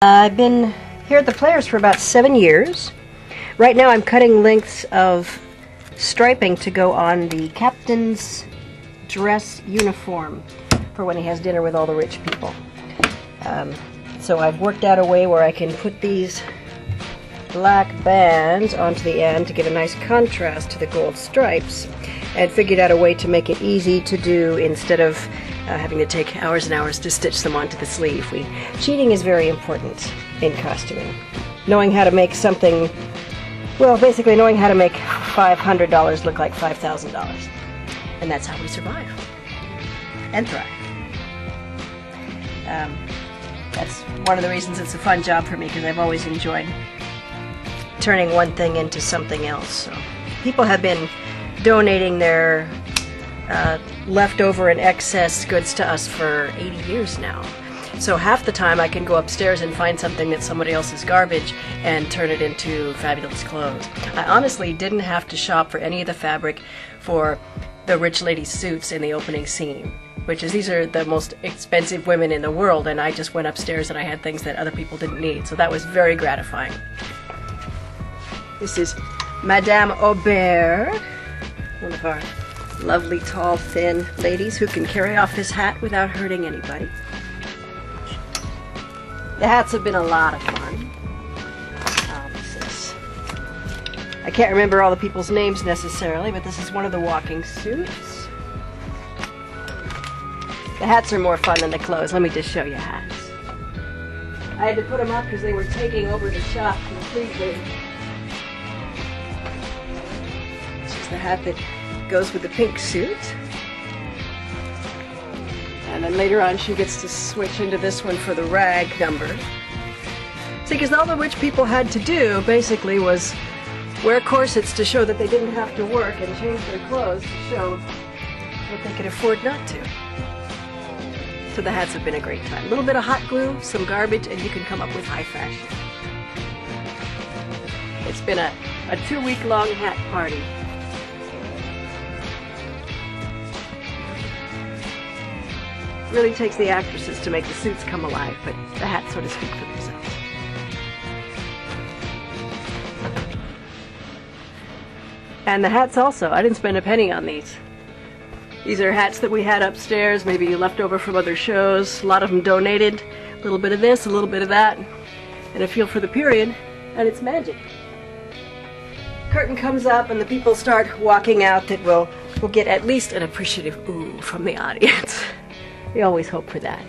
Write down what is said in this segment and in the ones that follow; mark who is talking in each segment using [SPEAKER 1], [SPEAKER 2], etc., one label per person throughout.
[SPEAKER 1] I've been here at the Players for about 7 years. Right now I'm cutting lengths of striping to go on the captain's dress uniform for when he has dinner with all the rich people. So I've worked out a way where I can put these black bands onto the end to get a nice contrast to the gold stripes, and figured out a way to make it easy to do instead of having to take hours and hours to stitch them onto the sleeve. Cheating is very important in costuming. Knowing how to make something, well, basically knowing how to make $500 look like $5,000. And that's how we survive and thrive. That's one of the reasons it's a fun job for me, because I've always enjoyed turning one thing into something else. So people have been donating their leftover and excess goods to us for 80 years now. So half the time I can go upstairs and find something that's somebody else's garbage and turn it into fabulous clothes. I honestly didn't have to shop for any of the fabric for the rich lady suits in the opening scene, which is, these are the most expensive women in the world, and I just went upstairs and I had things that other people didn't need. So that was very gratifying. This is Madame Aubert, one of our lovely, tall, thin ladies who can carry off his hat without hurting anybody. The hats have been a lot of fun. I can't remember all the people's names necessarily, but this is one of the walking suits. The hats are more fun than the clothes. Let me just show you hats. I had to put them up because they were taking over the shop completely. This is the hat that goes with the pink suit. And then later on she gets to switch into this one for the rag number. See, because all the rich people had to do basically was wear corsets to show that they didn't have to work, and change their clothes to show that they could afford not to. So the hats have been a great time. A little bit of hot glue, some garbage, and you can come up with high fashion. It's been a 2-week-long hat party. It really takes the actresses to make the suits come alive, but the hats sort of speak for themselves. And the hats also, I didn't spend a penny on these. These are hats that we had upstairs, maybe left over from other shows. A lot of them donated. A little bit of this, a little bit of that, and a feel for the period, and it's magic. Curtain comes up and the people start walking out that will get at least an appreciative ooh from the audience. We always hope for that.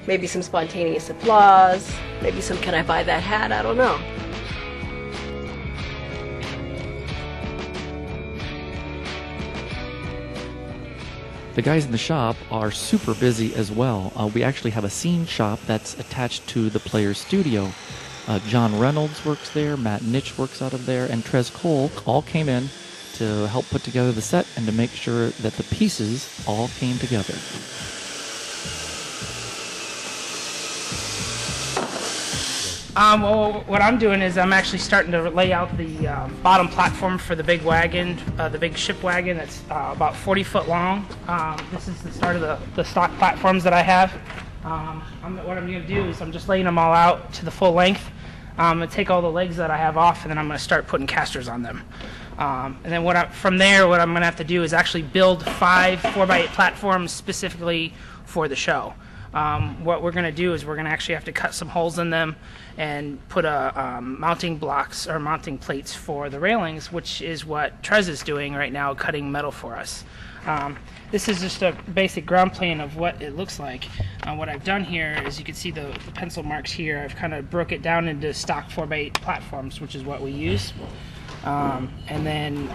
[SPEAKER 1] Maybe some spontaneous applause, maybe some "can I buy that hat?" I don't know.
[SPEAKER 2] The guys in the shop are super busy as well. We actually have a scene shop that's attached to the Players studio. John Reynolds works there, Matt Nitch works out of there, and Trez Cole all came in to help put together the set and to make sure that the pieces all came together.
[SPEAKER 3] Well, what I'm doing is I'm actually starting to lay out the bottom platform for the big wagon, the big ship wagon that's about 40 foot long. This is the start of the stock platforms that I have. What I'm going to do is I'm just laying them all out to the full length. I'm going to take all the legs that I have off, and then I'm going to start putting casters on them. And then from there, what I'm going to have to do is actually build 5 4x8 platforms specifically for the show. What we're going to do is we're going to actually have to cut some holes in them and put mounting blocks or mounting plates for the railings, which is what Trez is doing right now, cutting metal for us. This is just a basic ground plan of what it looks like. What I've done here is, you can see the pencil marks here. I've kind of broke it down into stock 4x8 platforms, which is what we use. And then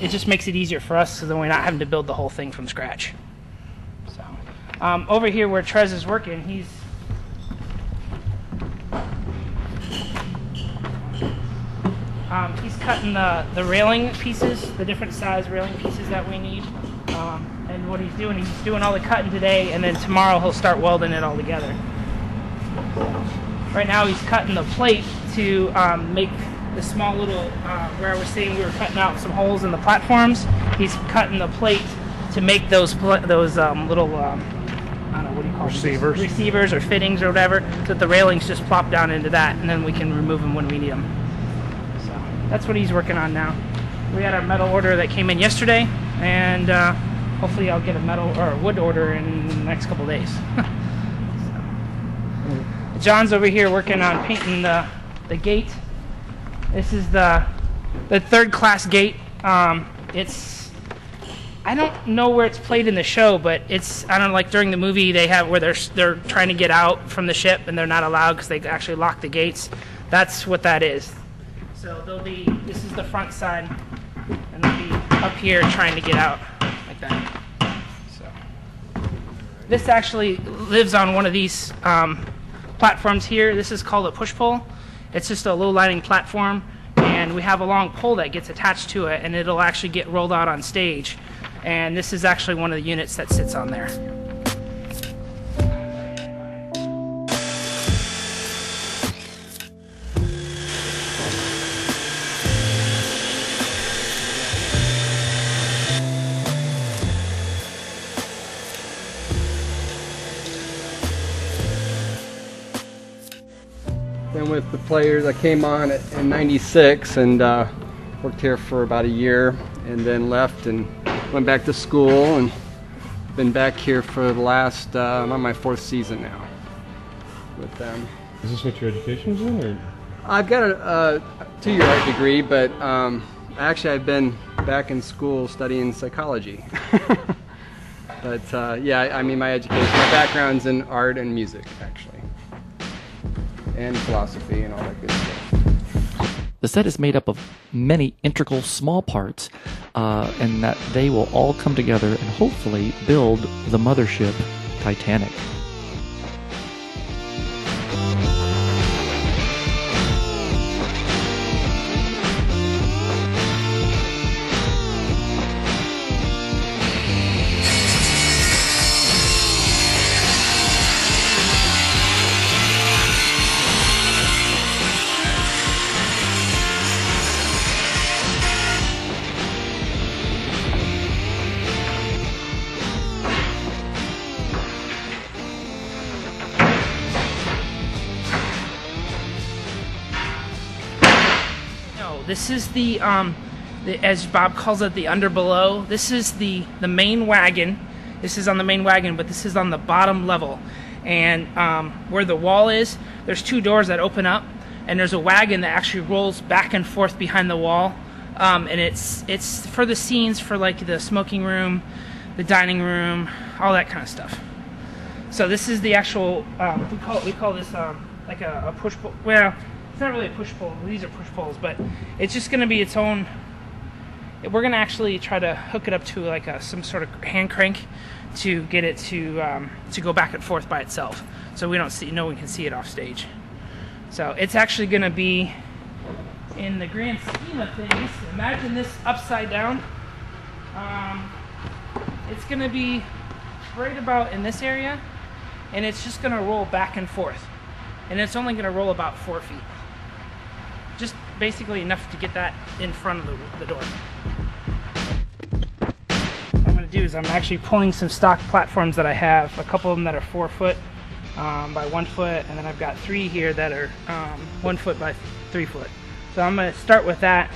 [SPEAKER 3] it just makes it easier for us, so then we're not having to build the whole thing from scratch. Over here where Trez is working, he's cutting the railing pieces, the different size railing pieces that we need. And what he's doing all the cutting today, and then tomorrow he'll start welding it all together. Right now he's cutting the plate to make the small little, where I was saying we were cutting out some holes in the platforms. He's cutting the plate to make those little, I don't know, what do you call them?
[SPEAKER 4] Receivers.
[SPEAKER 3] Receivers or fittings or whatever, so that the railings just plop down into that, and then we can remove them when we need them. So that's what he's working on now. We had our metal order that came in yesterday, and hopefully I'll get a metal or a wood order in the next couple of days. So. John's over here working on painting the gate. This is the third class gate. It's, I don't know where it's played in the show, but it's, I don't know, like during the movie they have where they're trying to get out from the ship and they're not allowed because they actually lock the gates. That's what that is. So they'll be, this is the front side, and they'll be up here trying to get out like that. So this actually lives on one of these platforms here. This is called a push pole. It's just a low lighting platform, and we have a long pole that gets attached to it, and it'll actually get rolled out on stage. And this is actually one of the units that sits on there.
[SPEAKER 5] Been with the Players. I came on in '96 and worked here for about a year, and then left and went back to school, and been back here for the last, I'm on my 4th season now with them.
[SPEAKER 4] Is this what your education is in, or?
[SPEAKER 5] I've got a 2-year art degree, but actually I've been back in school studying psychology. But yeah, I mean, my education, my background's in art and music, actually, and philosophy and all that good stuff.
[SPEAKER 2] The set is made up of many integral small parts, and that they will all come together and hopefully build the mothership Titanic.
[SPEAKER 3] This is the as Bob calls it, the underbelow. This is the main wagon. This is on the main wagon, but this is on the bottom level. And where the wall is, there's 2 doors that open up, and there's a wagon that actually rolls back and forth behind the wall. And it's for the scenes, for like the smoking room, the dining room, all that kind of stuff. So this is the actual we call this like a push pull. Well, it's not really a push pull. These are push pulls, but it's just going to be its own. We're going to actually try to hook it up to like some sort of hand crank to get it to go back and forth by itself, so we don't see, no one can see it off stage. So it's actually going to be, in the grand scheme of things, imagine this upside down. It's going to be right about in this area, and it's just going to roll back and forth, and it's only going to roll about 4 feet. Just basically enough to get that in front of the door. What I'm going to do is I'm actually pulling some stock platforms that I have, a couple of them that are 4 foot by 1 foot, and then I've got 3 here that are 1 foot by 3 foot. So I'm going to start with that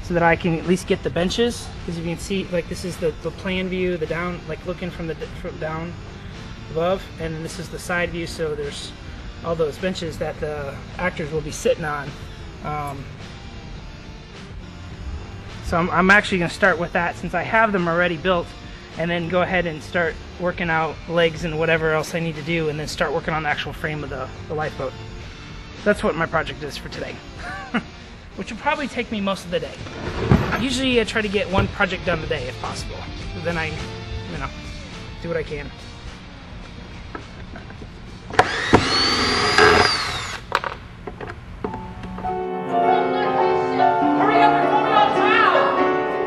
[SPEAKER 3] so that I can at least get the benches, because you can see, like, this is the plan view, the down, like looking from down above, and then this is the side view, so there's all those benches that the actors will be sitting on. So I'm actually going to start with that, since I have them already built, and then go ahead and start working out legs and whatever else I need to do, and then start working on the actual frame of the lifeboat. That's what my project is for today. Which will probably take me most of the day. Usually I try to get 1 project done a day if possible. Then I, do what I can.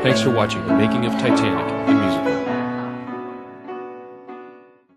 [SPEAKER 6] Thanks for watching The Making of Titanic, the musical.